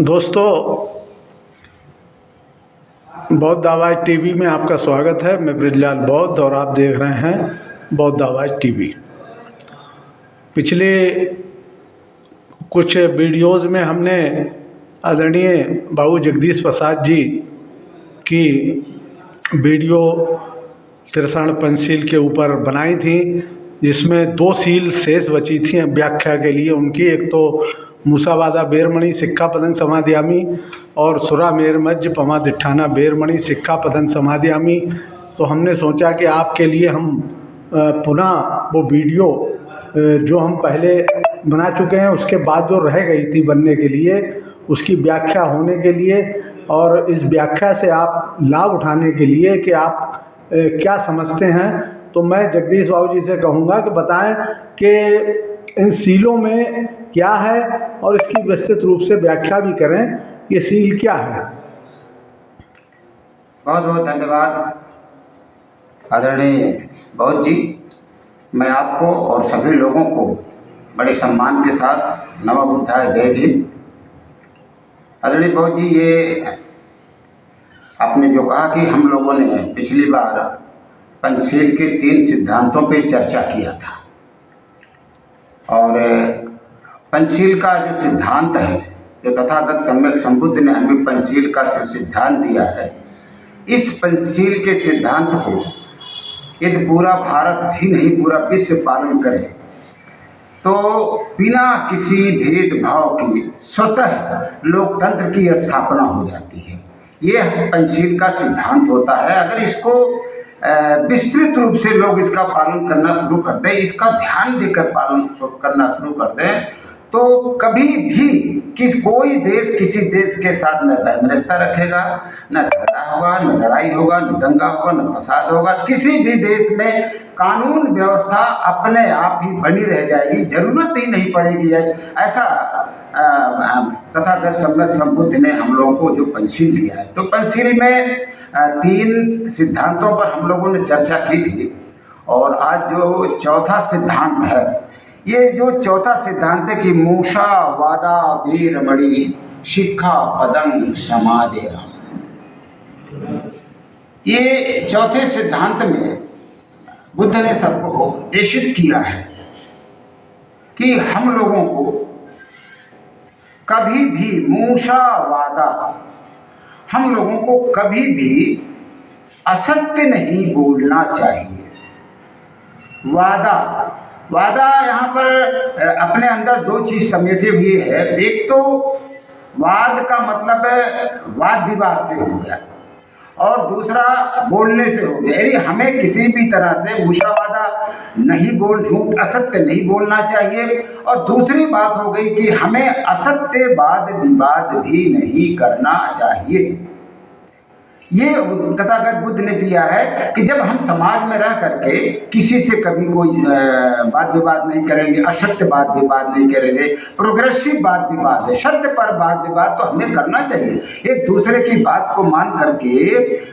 दोस्तों, बौद्ध आवाज़ टीवी में आपका स्वागत है। मैं ब्रिजलाल बौद्ध और आप देख रहे हैं बौद्ध आवाज़ टीवी। पिछले कुछ वीडियोज़ में हमने आदरणीय बाबू जगदीश प्रसाद जी की वीडियो तिरसठ पंचशील के ऊपर बनाई थी, जिसमें 2 शील शेष बची थी व्याख्या के लिए उनकी। एक तो मूसावादा बेरमणि सिक्खा पदं समाधियामी और सुरा मेरमज्ज पमादिठाना बेरमणि सिक्खा पदं समाधियामी। तो हमने सोचा कि आपके लिए हम पुनः वो वीडियो जो हम पहले बना चुके हैं उसके बाद जो रह गई थी बनने के लिए, उसकी व्याख्या होने के लिए और इस व्याख्या से आप लाभ उठाने के लिए कि आप क्या समझते हैं, तो मैं जगदीश बाबू जी से कहूँगा कि बताएं कि इन सीलों में क्या है और इसकी विस्तृत रूप से व्याख्या भी करें। ये सील क्या है? बहुत बहुत धन्यवाद आदरणीय बौद्ध जी। मैं आपको और सभी लोगों को बड़े सम्मान के साथ नमो बुद्धाय जय भीम। आदरणीय बौद्ध जी, ये आपने जो कहा कि हम लोगों ने पिछली बार पंचशील के 3 सिद्धांतों पे चर्चा किया था, और पंचशील का जो सिद्धांत है, जो तथागत सम्यक संबुद्ध ने हमें पंचशील का सिद्धांत दिया है, इस पंचशील के सिद्धांत को यदि पूरा भारत ही नहीं पूरा विश्व पालन करे तो बिना किसी भेदभाव की स्वतः लोकतंत्र की स्थापना हो जाती है। ये पंचशील का सिद्धांत होता है। अगर इसको विस्तृत रूप से लोग इसका पालन करना शुरू कर दें, इसका ध्यान देकर पालन करना शुरू कर दें, तो कभी भी कोई देश किसी देश के साथ न वैमनस्यता रखेगा, न झगड़ा होगा, न लड़ाई होगा, न दंगा होगा, न फसाद होगा। किसी भी देश में कानून व्यवस्था अपने आप ही बनी रह जाएगी, जरूरत ही नहीं पड़ेगी। ऐसा तथागत सम्यक संबुद्ध ने हम लोगों को जो पंचशील दिया है, तो पंचशील में 3 सिद्धांतों पर हम लोगों ने चर्चा की थी, और आज जो चौथा सिद्धांत है, ये जो चौथा सिद्धांत है कि मूषा वादा वीरमणि शिखा पदं समाधियामी, ये चौथे सिद्धांत में बुद्ध ने सबको उपदेशित किया है कि हम लोगों को कभी भी मूषा वादा, हम लोगों को कभी भी असत्य नहीं बोलना चाहिए। वादा यहाँ पर अपने अंदर 2 चीज समेटे हुए है। एक तो वाद का मतलब वाद विवाद से हो गया, और दूसरा बोलने से हो गया। यानी हमें किसी भी तरह से मूषावादा नहीं झूठ असत्य नहीं बोलना चाहिए, और दूसरी बात हो गई कि हमें असत्य वाद विवाद भी नहीं करना चाहिए। ये तथागत बुद्ध ने दिया है कि जब हम समाज में रह करके किसी से कभी कोई वाद विवाद नहीं करेंगे, असत्य वाद विवाद नहीं करेंगे, प्रोग्रेसिव वाद विवाद है, सत्य पर वाद विवाद तो हमें करना चाहिए। एक दूसरे की बात को मान करके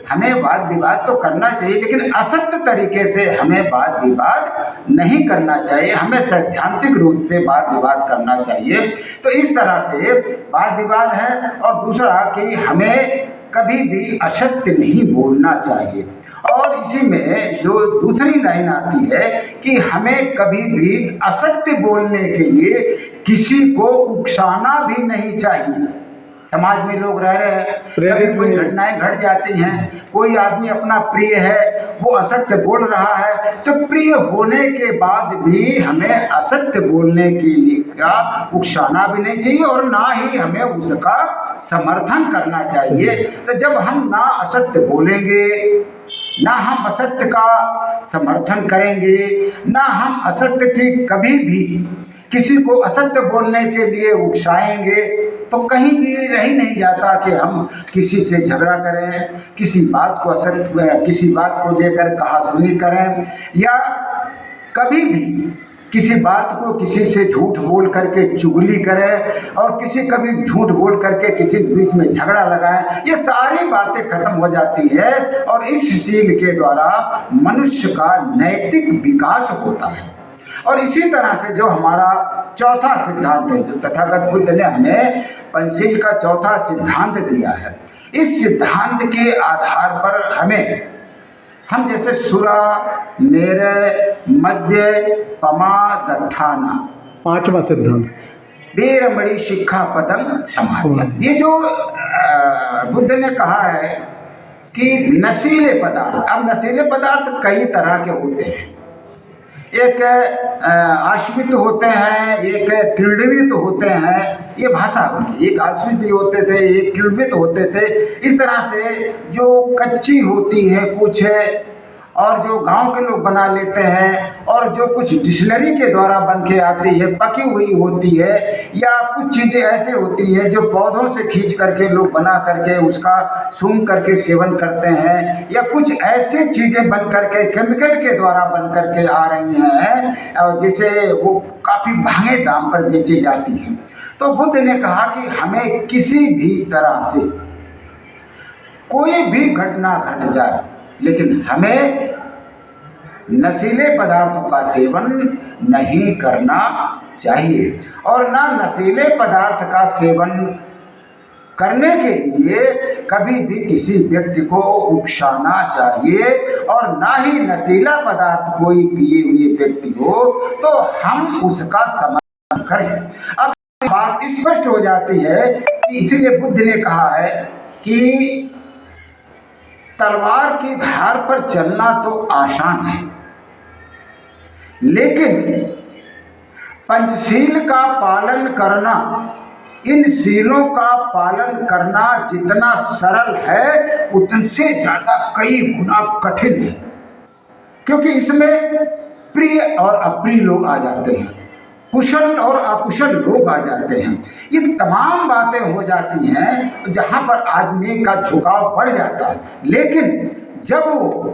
हमें वाद विवाद तो करना चाहिए, लेकिन असत्य तरीके से हमें वाद विवाद नहीं करना चाहिए। हमें सैद्धांतिक रूप से वाद विवाद करना चाहिए। तो इस तरह से वाद विवाद है, और दूसरा कि हमें कभी भी असत्य नहीं बोलना चाहिए। और इसी में जो दूसरी लाइन आती है कि हमें कभी भी असत्य बोलने के लिए किसी को उकसाना भी नहीं चाहिए। समाज में लोग रह रहे हैं, कभी कोई घटनाएं घट जाती हैं, कोई आदमी अपना प्रिय है वो असत्य बोल रहा है, तो प्रिय होने के बाद भी हमें असत्य बोलने के लिए का उकसाना भी नहीं चाहिए, और ना ही हमें उसका समर्थन करना चाहिए। तो जब हम ना असत्य बोलेंगे, ना हम असत्य का समर्थन करेंगे, ना हम असत्य की कभी भी किसी को असत्य बोलने के लिए उकसाएंगे, तो कहीं भी रह ही नहीं जाता कि हम किसी से झगड़ा करें, किसी बात को लेकर कहासुनी करें, या कभी भी किसी बात को किसी से झूठ बोल करके चुगली करें, और कभी झूठ बोल करके किसी के बीच में झगड़ा लगाएं। ये सारी बातें खत्म हो जाती है, और इस शील के द्वारा मनुष्य का नैतिक विकास होता है। और इसी तरह से जो हमारा चौथा सिद्धांत है, जो तथागत बुद्ध ने हमें पंचशील का चौथा सिद्धांत दिया है, इस सिद्धांत के आधार पर हम जैसे सुरा, मेरे, मज्जे, पमा, दट्ठाना, पांचवा सिद्धांत बेरमणि शिक्षा पदम समाधि, ये जो बुद्ध ने कहा है कि नशीले पदार्थ, अब नशीले पदार्थ कई तरह के होते हैं। एक आश्वित होते हैं, एक क्रीडवित होते हैं, ये भाषा होगी, एक आश्वित भी होते थे, एक क्रीडवित होते थे। इस तरह से जो कच्ची होती है कुछ है, और जो गांव के लोग बना लेते हैं, और जो कुछ डिस्टिलरी के द्वारा बन के आती है, पकी हुई होती है, या कुछ चीज़ें ऐसे होती है जो पौधों से खींच करके लोग बना करके उसका सूंघ करके सेवन करते हैं, या कुछ ऐसे चीज़ें बन करके केमिकल के द्वारा बन करके आ रही हैं और जिसे वो काफ़ी महंगे दाम पर बेची जाती हैं। तो बुद्ध ने कहा कि हमें किसी भी तरह से कोई भी घटना घट जाए, लेकिन हमें नशीले पदार्थों का सेवन नहीं करना चाहिए, और ना नशीले पदार्थ का सेवन करने के लिए कभी भी किसी व्यक्ति को उकसाना चाहिए, और ना ही नशीला पदार्थ कोई पिए हुए व्यक्ति हो तो हम उसका समर्थन करें। अब बात स्पष्ट हो जाती है कि इसीलिए बुद्ध ने कहा है कि तलवार की धार पर चलना तो आसान है, लेकिन पंचशील का पालन करना, इन शीलों का पालन करना जितना सरल है उतने ज़्यादा कई गुना कठिन है, क्योंकि इसमें प्रिय और अप्रिय लोग आ जाते हैं, कुशल और अकुशल लोग आ जाते हैं। ये तमाम बातें हो जाती हैं जहाँ पर आदमी का झुकाव बढ़ जाता है। लेकिन जब वो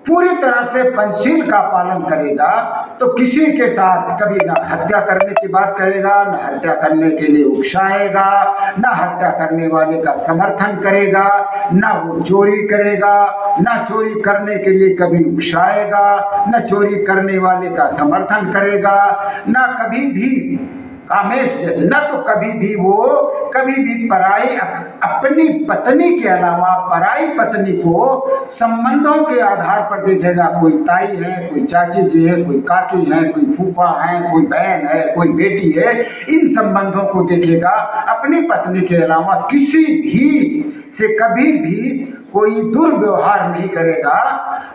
पूरी तरह से पंचशील का पालन करेगा तो किसी के साथ कभी ना हत्या करने की बात करेगा, ना हत्या करने के लिए उकसाएगा, ना हत्या करने वाले का समर्थन करेगा, ना वो चोरी करेगा, ना चोरी करने के लिए कभी उकसाएगा, ना चोरी करने वाले का समर्थन करेगा, ना कभी भी कामेश जैसे, ना तो कभी भी पराई अपनी पत्नी के अलावा पराई पत्नी को संबंधों के आधार पर देखेगा। कोई ताई है, कोई चाची जी है, कोई काकी है, कोई फूफा है, कोई बहन है, कोई बेटी है, इन संबंधों को देखेगा। अपनी पत्नी के अलावा किसी भी से कभी भी कोई दुर्व्यवहार नहीं करेगा,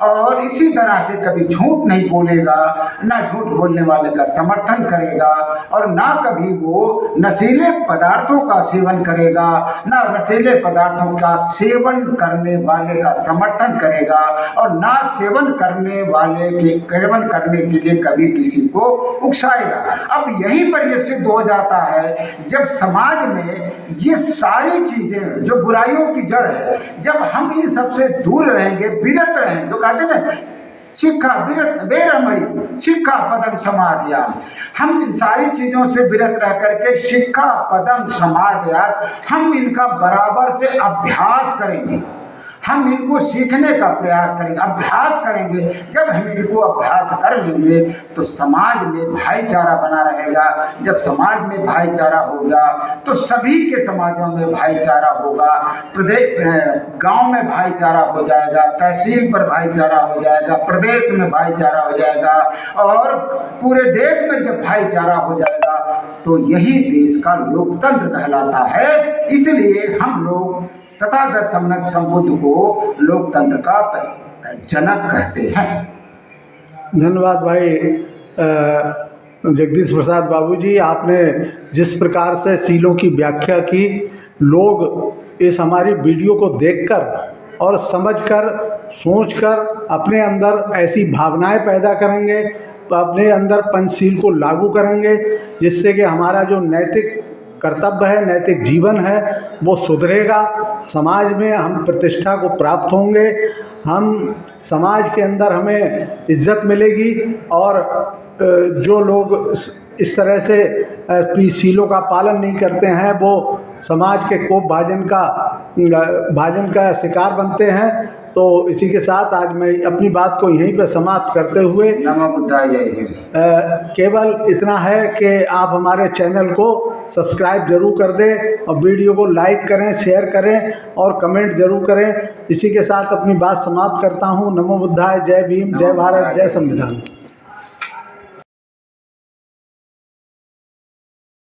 और इसी तरह से कभी झूठ नहीं बोलेगा, ना झूठ बोलने वाले का समर्थन करेगा, और ना कभी वो नशीले पदार्थों का सेवन करेगा, ना नशीले पदार्थों का सेवन करने वाले का समर्थन करेगा, और ना सेवन करने के लिए कभी किसी को उकसाएगा। अब यहीं पर यह सिद्ध हो जाता है, जब समाज में ये सारी चीज़ें जो बुराइयों की जड़ है, जब हम इन सबसे दूर रहेंगे, विरत रहेंगे, जो कहते हैं ना शिक्षा विरत बेरमणि शिक्षा पदम समाधिया, हम इन सारी चीज़ों से विरत रह करके शिक्षा पदम समाधिया, हम इनका बराबर से अभ्यास करेंगे, हम इनको सीखने का प्रयास करेंगे, अभ्यास करेंगे। जब हम इनको अभ्यास कर लेंगे तो समाज में भाईचारा बना रहेगा। जब समाज में भाईचारा होगा तो सभी के समाजों में भाईचारा होगा, प्रदेश गांव में भाईचारा हो जाएगा, तहसील पर भाईचारा हो जाएगा, प्रदेश में भाईचारा हो जाएगा, और पूरे देश में जब भाईचारा हो जाएगा तो यही देश का लोकतंत्र कहलाता है। इसलिए हम लोग तथागत सम्यक संबुद्ध को लोकतंत्र का जनक कहते हैं। धन्यवाद भाई जगदीश प्रसाद बाबूजी, आपने जिस प्रकार से शीलों की व्याख्या की, लोग इस हमारी वीडियो को देखकर और समझकर, सोचकर अपने अंदर ऐसी भावनाएं पैदा करेंगे, अपने अंदर पंचशील को लागू करेंगे, जिससे कि हमारा जो नैतिक कर्तव्य है, नैतिक जीवन है, वो सुधरेगा। समाज में हम प्रतिष्ठा को प्राप्त होंगे, हम समाज के अंदर हमें इज्जत मिलेगी, और जो लोग इस तरह से शीलों का पालन नहीं करते हैं वो समाज के कोप भाजन का भाजन का शिकार बनते हैं। तो इसी के साथ आज मैं अपनी बात को यहीं पर समाप्त करते हुए नमो बुद्धाय जय भीम। केवल इतना है कि आप हमारे चैनल को सब्सक्राइब जरूर कर दें और वीडियो को लाइक करें, शेयर करें और कमेंट जरूर करें। इसी के साथ अपनी बात समाप्त करता हूँ। नमो बुद्धाय, जय भीम, जय भारत, जय संविधान।